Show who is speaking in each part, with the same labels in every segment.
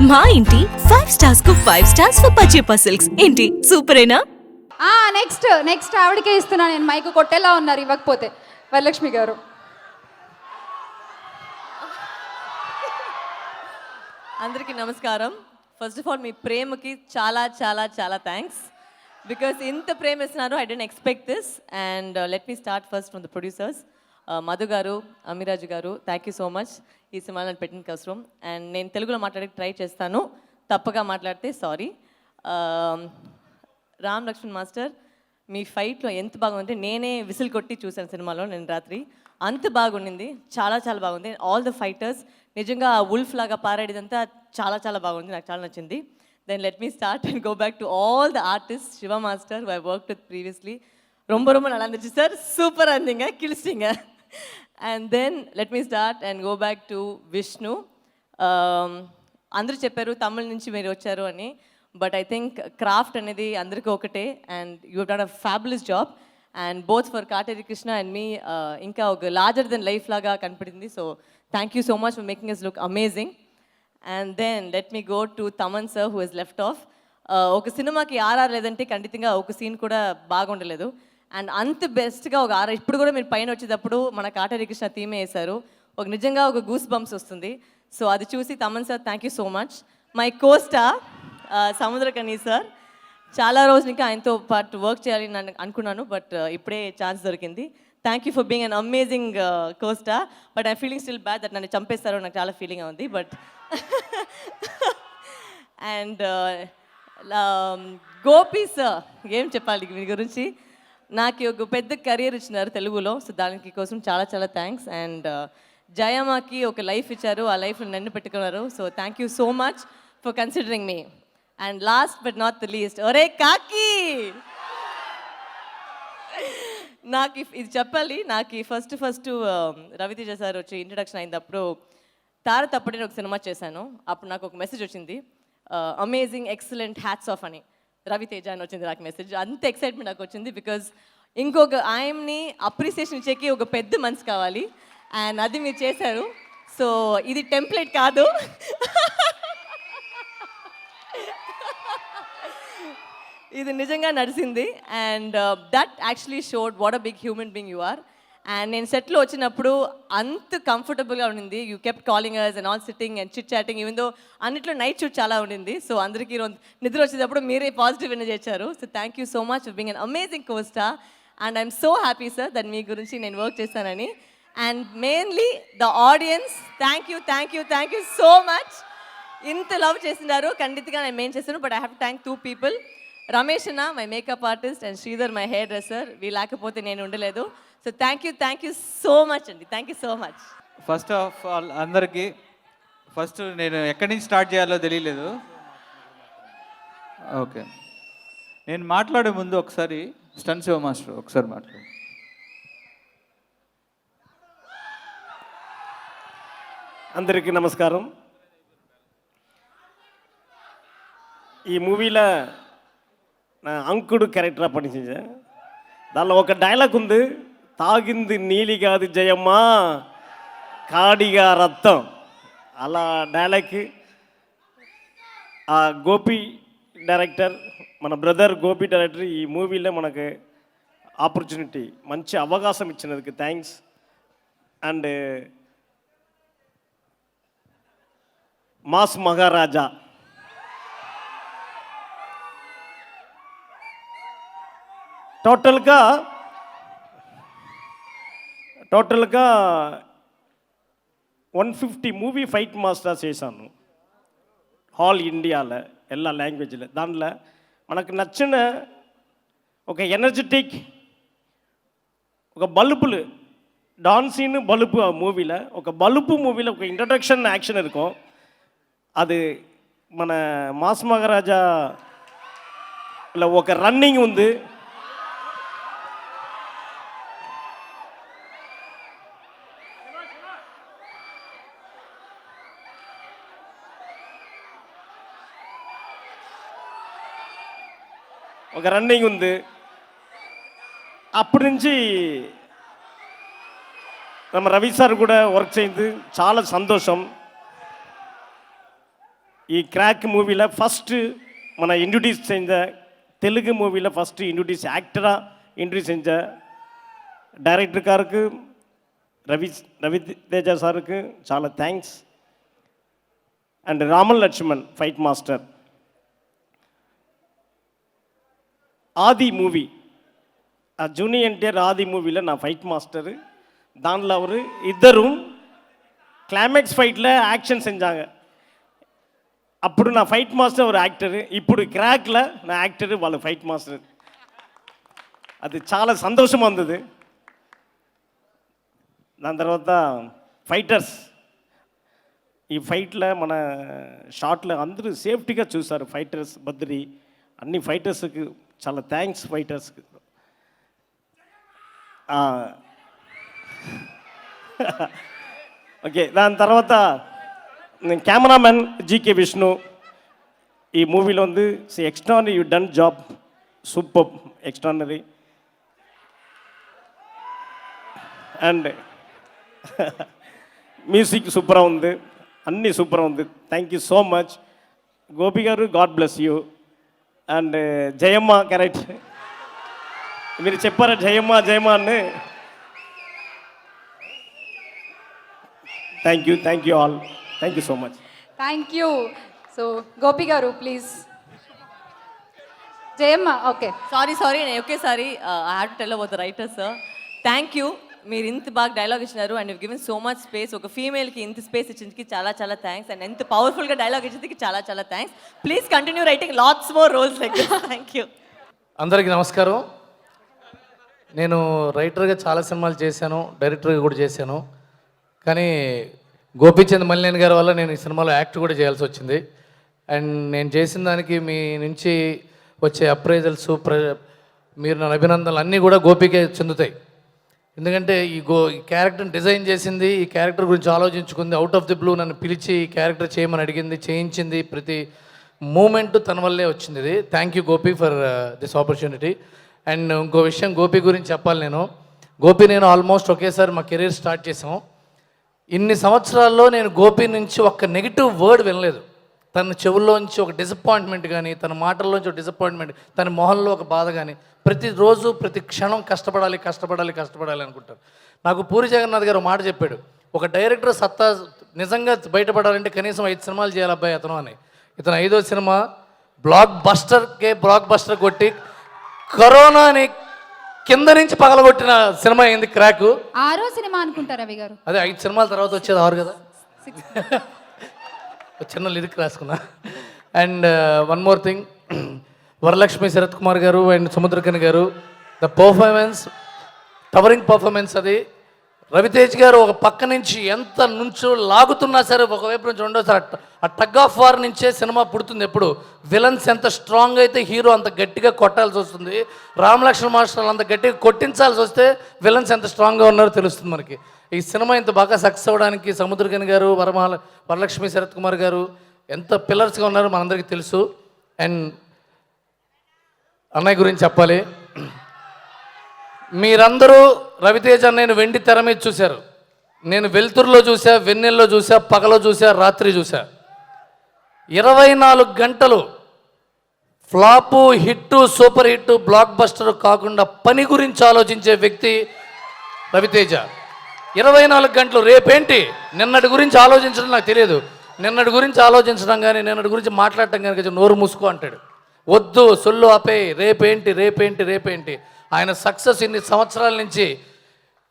Speaker 1: మా ఇంటి 5 స్టార్స్ కు 5 స్టార్స్ ఫర్ పచేపా సిల్క్స్. ఏంటి సూపరేనా?
Speaker 2: నెక్స్ట్ ఆవిడకే ఇస్తున్నా నేను. మైకు కొట్టేలా ఉన్నారు ఇవ్వకపోతే. వరలక్ష్మి గారు.
Speaker 3: అందరికీ నమస్కారం. ఫస్ట్ ఆఫ్ ఆల్ మీ ప్రేమకి చాలా చాలా చాలా థ్యాంక్స్, బికాస్ ఇంత ప్రేమ ఇస్తున్నారు. I don't expect this. And let me start first from the producers. Madhu గారు, అమిరాజు గారు, థ్యాంక్ యూ సో మచ్ ఈ సినిమా నన్ను పెట్టిన కోసం. అండ్ నేను తెలుగులో మాట్లాడడానికి ట్రై చేస్తాను, తప్పగా మాట్లాడితే సారీ. రామ్ లక్ష్మణ్ మాస్టర్, మీ ఫైట్లో ఎంత బాగుంది. నేనే విసిల్ కొట్టి చూశాను సినిమాలో నేను రాత్రి. అంత బాగుండింది, చాలా చాలా బాగుంది. ఆల్ ద ఫైటర్స్ నిజంగా ఆ వుల్ఫ్ లాగా పారాడేదంతా చాలా చాలా బాగుంది, నాకు చాలా నచ్చింది. Then let me start and go back to all the artist. Shiva master I work with previously. ரொம்ப ரொம்ப நல்லா இருந்துச்சு சார், சூப்பராக இருந்தீங்க, கிழிச்சிங்க. And then let me start and go back to Vishnu. అందరూ చెప్పారు తమిళ నుంచి మీరు వచ్చారు అని, బట్ ఐ థింక్ క్రాఫ్ట్ అనేది అందరికీ ఒకటే. And you done a fabulous job. And both for Kateri Krishna and మీ ఇంకా ఒక లార్జర్ దెన్ లైఫ్ లాగా కనపడింది. So thank you so much for making us look amazing. And then let me go to Thaman sir who he's left off. ఒక సినిమాకి RR లేదంటే ఖచ్చితంగా ఒక సీన్ కూడా బాగుండలేదు. అండ్ అంత బెస్ట్గా ఒక ఆర్ఆర్ ఇప్పుడు కూడా మీరు పైన వచ్చేటప్పుడు మన కాటేరి కృష్ణ థీమే వేశారు. ఒక నిజంగా ఒక గూస్ బంప్స్ వస్తుంది. సో అది చూసి Thaman sir thank you so much. My co-star Samuthirakani sir, చాలా రోజులు ఇంకా ఆయనతో పాటు వర్క్ చేయాలి నేను అనుకున్నాను, బట్ ఇప్పుడే ఛాన్స్ దొరికింది. Thank you for being an amazing co-star. But I feeling still bad that నన్ను చంపేస్తారో నాకు చాలా ఫీలింగ్ ఉంది. బట్ అండ్ గోపి సార్, ఏం చెప్పాలి మీ గురించి. నాకు ఒక పెద్ద కెరియర్ ఇచ్చినారు తెలుగులో, సో దానికి కోసం చాలా చాలా థ్యాంక్స్. అండ్ జయమ్మకి ఒక లైఫ్ ఇచ్చారు, ఆ లైఫ్ నన్ను పెట్టుకున్నారు. So thank you so much for considering me. And last but not the least, ఒరే కాకి, నాకు ఇది చెప్పాలి. నాకు ఫస్ట్ రవితేజ సార్ వచ్చి ఇంట్రడక్షన్ అయినప్పుడు తార తప్పటి ఒక సినిమా చేశాను. అప్పుడు నాకు ఒక మెసేజ్ వచ్చింది, అమేజింగ్ ఎక్సలెంట్ హ్యాట్స్ ఆఫ్ అని రవితేజ అని వచ్చింది నాకు మెసేజ్. అంత ఎక్సైట్మెంట్ నాకు వచ్చింది, బికాజ్ ఇంకొక ఆయన్ని అప్రిసియేషన్ ఇచ్చేకి ఒక పెద్ద మనసు కావాలి. అండ్ అది మీరు చేశారు. సో ఇది టెంప్లెట్ కాదు, ఇది నిజంగా నడిచింది. And that actually showed what a big human being you are. And నేను సెట్లో వచ్చినప్పుడు అంత కంఫర్టబుల్గా ఉండింది. You kept calling us and all sitting and chit chatting. Even though అన్నిట్లో నైట్ షూట్ చాలా ఉండింది. సో అందరికీ నిద్ర వచ్చేటప్పుడు మీరే పాజిటివ్ ఎనర్జీ ఇచ్చారు. So thank you so much for being an amazing costar. And I'm so happy sir that మీ గురించి నేను వర్క్ చేస్తానని. And mainly the audience, thank you so much. ఇంత లవ్ చేసినారు, ఖండితంగా నేను మెయిన్ చేస్తాను. But I have to thank 2 people. Ramesh అన్న my makeup artist and Sridhar my hairdresser. వీ లేకపోతే నేను ఉండలేదు. So thank you so much అండి, thank you so much.
Speaker 4: First of all అందరికీ ఫస్ట్ నేను ఎక్కడి నుంచి స్టార్ట్ చేయాలో తెలియలేదు. ఓకే, నేను మాట్లాడే ముందు ఒకసారి స్టన్ శివ మాస్టర్ ఒకసారి మాట్లాడు.
Speaker 5: అందరికీ నమస్కారం. ఈ మూవీలో నా అంకుడు క్యారెక్టర్ పనిచేసా. దానిలో ఒక డైలాగ్ ఉంది, తాగింది నీలి కాదు జయమ్మ కాడిగా రక్తం. అలా డైలాగ్కి ఆ గోపి డైరెక్టర్, మన బ్రదర్ గోపి డైరెక్టర్ ఈ మూవీలో మనకు ఆపర్చునిటీ, మంచి అవకాశం ఇచ్చినందుకు థ్యాంక్స్. అండ్ మాస్ మహారాజా, టోటల్గా 150 మూవీ ఫైట్ మాస్టర్స్ చేశాను ఆల్ ఇండియాలో, எல்லா లాంగ్వేజ్లో. దాంట్లో మనకు నచ్చిన ఒక ఎనర్జెటిక్ ఒక బలుపులు டான்ஸின்னு பலுப்பு மூவியில் ఒక బలుపు మూవీలో ఒక ఇంట్రడక్షన్ యాక్షన్ இருக்கும். అది మన మాస్ మహారాజా ఇలా ఒక రన్నింగ్ ఉంది. ఒక రన్నింగ్ ఉంది. అప్పటి నుంచి நம்ம రవి సార్ కూడా వర్క్ చేయింది, చాలా సంతోషం. ఈ క్రాక్ మూవీలో ఫస్ట్ మన ఇంట్రడ్యూస్ செஞ்ச తెలుగు మూవీలో ఫస్ట్ ఇంట్రడ్యూస్ యాక్టరా ఇంట్రడ్యూస్ செஞ்ச డైరెక్టర్గారికి రవితేజ సార్కి చాలా thanks. And Raman Lakshman fight master. Aadi movie, ఆ జూనియర్ ఎన్టీఆర్ ఆది మూవీలో నా ఫైట్ మాస్టర్. దానిలో அவர் ఇద్దరు క్లైమాక్స్ ఫైట్లో యాక్షన్ செஞ்சாங்க. అప్పుడు నా ఫైట్ మాస్టర్ ஒரு యాక్టర్, ఇప్పుడు క్రాక్లో నా యాక్టర్ వాళ్ళ ఫైట్ మాస్టర్. అది చాలా సంతోషం ఉంది. దాని తర్వాత ఫైటర్స్, ఈ ఫైట్లో మన షాట్లో అందరూ సేఫ్టీగా చూశారు. ఫైటర్స్ బద్రి అన్ని ఫైటర్స్కి చాలా థ్యాంక్స్. ఫైటర్స్కి ఓకే. దాని తర్వాత కెమెరామెన్ జీకే విష్ణు. ఈ మూవీలో வந்து extraordinary you done job, super extraordinary. And music సూపర్గా ఉంది, అన్నీ సూపర్గా ఉంది. Thank you so much Gopi గారు, god bless you. And Jayamma character మీరు చెప్పారా జయమ్మ జయమ్మ అని. Thank you all, thank you so much.
Speaker 2: Thank you. So Gopi గారు ప్లీజ్. జయమ్మ ఓకే.
Speaker 3: సారీ నేను ఒకేసారి I have to tell about the writer sir. Thank you, మీరు ఇంత బాగా డైలాగ్ ఇచ్చినారు and given so much space. ఒక ఫీమేల్కి ఇంత స్పేస్ ఇచ్చిందికి చాలా చాలా థ్యాంక్స్. అండ్ ఎంత పవర్ఫుల్గా డైలాగ్ ఇచ్చిందికి చాలా చాలా thanks. Please continue writing lots more roles like this. Thank you.
Speaker 6: అందరికీ నమస్కారం. నేను రైటర్గా చాలా సినిమాలు చేశాను, డైరెక్టర్గా కూడా చేశాను. కానీ గోపీచంద్ మల్లేని గారి వల్ల నేను ఈ సినిమాలో యాక్ట్ కూడా చేయాల్సి వచ్చింది. అండ్ నేను చేసిన దానికి మీ నుంచి వచ్చే అప్రైజల్స్, మీరు నా అభినందనలు అన్నీ కూడా గోపికే చెందుతాయి. ఎందుకంటే ఈ క్యారెక్టర్ని డిజైన్ చేసింది, ఈ క్యారెక్టర్ గురించి ఆలోచించుకుంది, అవుట్ ఆఫ్ ది బ్లూ నన్ను పిలిచి ఈ క్యారెక్టర్ చేయమని అడిగింది, చేయించింది. ప్రతి మూమెంట్ తన వల్లే వచ్చింది. ఇది thank you Gopi for this opportunity. And ఇంకో విషయం గోపి గురించి చెప్పాలి. నేను ఆల్మోస్ట్ ఒకేసారి మా కెరీర్ స్టార్ట్ చేసాం. ఇన్ని సంవత్సరాల్లో నేను గోపి నుంచి ఒక్క నెగిటివ్ వర్డ్ వినలేదు. తన చెవుల్లోంచి ఒక డిసప్పాయింట్మెంట్ కానీ, తన మాటల్లోంచి ఒక డిసప్పాయింట్మెంట్, తన మొహంలో ఒక బాధ కానీ, ప్రతిరోజు ప్రతి క్షణం కష్టపడాలి అనుకుంటారు. నాకు పూరి జగన్నాథ్ గారు మాట చెప్పాడు, ఒక డైరెక్టర్ సత్తా నిజంగా బయటపడాలంటే కనీసం 5 సినిమాలు చేయాలి అబ్బాయి అతను అని. ఇతను 5వ సినిమా బ్లాక్ బస్టర్ కొట్టి కరోనాని కింద నుంచి పగలగొట్టిన సినిమా అయింది క్రాక్.
Speaker 2: 6వ సినిమా అనుకుంటారు రవి గారు.
Speaker 6: అదే 5 సినిమాల తర్వాత వచ్చేది 6 కదా. చిన్న లిరిక్ రాసుకున్నా. And one more thing, Varalakshmi Sarath Kumar గారు అండ్ సముద్రకని గారు, ద పర్ఫార్మెన్స్, టవరింగ్ పర్ఫార్మెన్స్. అది రవితేజ్ గారు ఒక పక్క నుంచి ఎంత నుంచో లాగుతున్నా సరే, ఒకవైపు నుంచి రెండోసారి ఆ టగ్ ఆఫ్ వార్ నుంచే సినిమా పుడుతుంది. ఎప్పుడు విలన్స్ ఎంత స్ట్రాంగ్ అయితే హీరో అంత గట్టిగా కొట్టాల్సి వస్తుంది. రామలక్ష్మణ మాస్టర్లు అంత గట్టిగా కొట్టించాల్సి వస్తే విలన్స్ ఎంత స్ట్రాంగ్గా ఉన్నారో తెలుస్తుంది మనకి. ఈ సినిమా ఇంత బాగా సక్సెస్ అవ్వడానికి సముద్రకని గారు, వరలక్ష్మి శరత్ కుమార్ గారు ఎంత పిల్లర్స్గా ఉన్నారో మనందరికీ తెలుసు. అండ్ అన్నయ్య గురించి చెప్పాలి. మీరందరూ రవితేజ నేను వెండి తెర మీద చూశారు. నేను వెలుతురులో చూసా, వెన్నెల్లో చూసా, పగలో చూసా, రాత్రి చూసా. 24 గంటలు flop, hit, super hit, block buster కాకుండా పని గురించి ఆలోచించే వ్యక్తి రవితేజ. 24 గంటలు రేపేంటి, నిన్నటి గురించి ఆలోచించడం నాకు తెలియదు. నిన్నటి గురించి ఆలోచించడం కానీ, నిన్నటి గురించి మాట్లాడటం కానీ నోరు మూసుకో అంటాడు. వద్దు, సొల్లు ఆపే, రేపేంటి. ఆయన సక్సెస్ ఇన్ని సంవత్సరాల నుంచి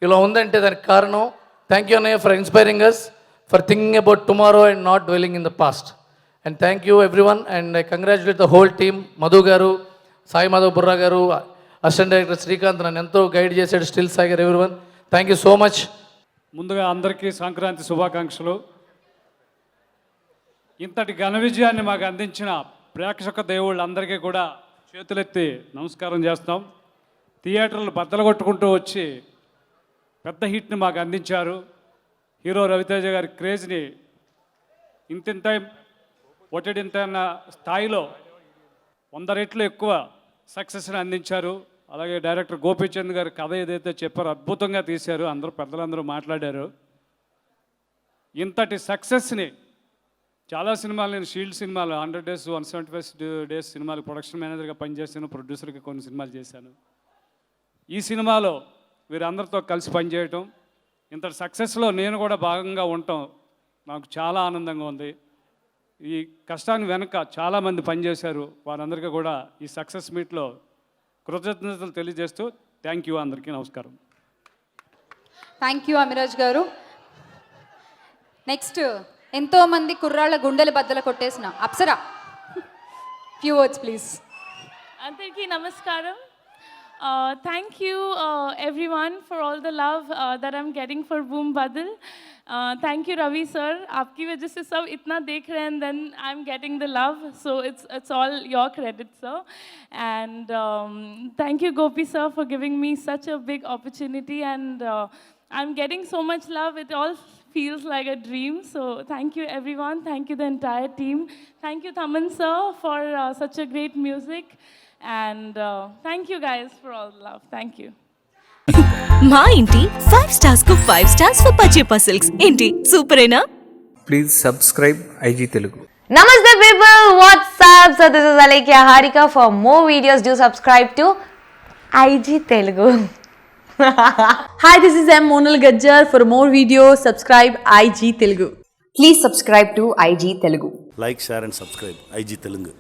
Speaker 6: ఇలా ఉందంటే దానికి కారణం థ్యాంక్ యూ అన్నయ్య for inspiring us, for thinking about tomorrow and not dwelling in the past. And thank you everyone. And I congratulate the whole team. Madhu garu, Sai Madhav Borra గారు, అసిస్టెంట్ డైరెక్టర్ శ్రీకాంత్ నన్ను ఎంతో గైడ్ చేశాడు, స్టిల్ సాయి గారు, everyone thank you so much.
Speaker 7: ముందుగా అందరికీ సంక్రాంతి శుభాకాంక్షలు. ఇంతటి ఘన విజయాన్ని మాకు అందించిన ప్రేక్షక దేవుళ్ళందరికీ కూడా చేతులెత్తి నమస్కారం చేస్తాం. థియేటర్లు బద్దలు కొట్టుకుంటూ వచ్చి పెద్ద హిట్ని మాకు అందించారు. హీరో రవితేజ గారి క్రేజ్ని ఇంతింత ఒటడింత అన్న స్థాయిలో 100 రెట్లు ఎక్కువ సక్సెస్ని అందించారు. అలాగే డైరెక్టర్ గోపీచంద్ గారి కథ ఏదైతే చెప్పారో అద్భుతంగా తీశారు. పెద్దలందరూ మాట్లాడారు. ఇంతటి సక్సెస్ని చాలా సినిమాలు నేను షీల్డ్ సినిమాలు 100 డేస్ 175 డేస్ సినిమాలు ప్రొడక్షన్ మేనేజర్గా పనిచేసాను, ప్రొడ్యూసర్గా కొన్ని సినిమాలు చేశాను. ఈ సినిమాలో వీరందరితో కలిసి పనిచేయటం, ఇంత సక్సెస్లో నేను కూడా భాగంగా ఉండటం నాకు చాలా ఆనందంగా ఉంది. ఈ కష్టాన్ని వెనక చాలామంది పనిచేశారు, వారందరికీ కూడా ఈ సక్సెస్ మీట్లో కృతజ్ఞతలు తెలియజేస్తూ థ్యాంక్ యూ, అందరికీ నమస్కారం.
Speaker 2: థ్యాంక్ యూ అమిరాజ్ గారు. నెక్స్ట్ ఎంతోమంది కుర్రాళ్ళ గుండెలు బద్దలు కొట్టేసిన అప్సరా, ఫ్యూ వర్డ్స్ ప్లీజ్.
Speaker 8: అందరికీ నమస్కారం. Thank you everyone for all the love that I'm getting for Boom Badal. Thank you Ravi sir. आपकी वजह से सब इतना देख रहे हैं, and then I'm getting the love. So it's all your credit, sir. And thank you Gopi sir for giving me such a big opportunity, and I'm getting so much love. It all feels like a dream. So thank you everyone. Thank you the entire team. Thank you Thaman sir for such a great music. And thank you guys for all the love. Thank you.
Speaker 1: మా ఇంటి 5 stars కు 5 stars for పచేపా silks. ఏంటి సూపరేనా?
Speaker 9: Please subscribe IG Telugu.
Speaker 10: Namaste people, what's up? So this is Alekia Harika. For more videos, do subscribe to IG Telugu.
Speaker 11: Hi, this is M. Monal Gajjar. For more videos, subscribe IG Telugu.
Speaker 10: Please subscribe to IG Telugu.
Speaker 12: Like, share and subscribe IG Telugu.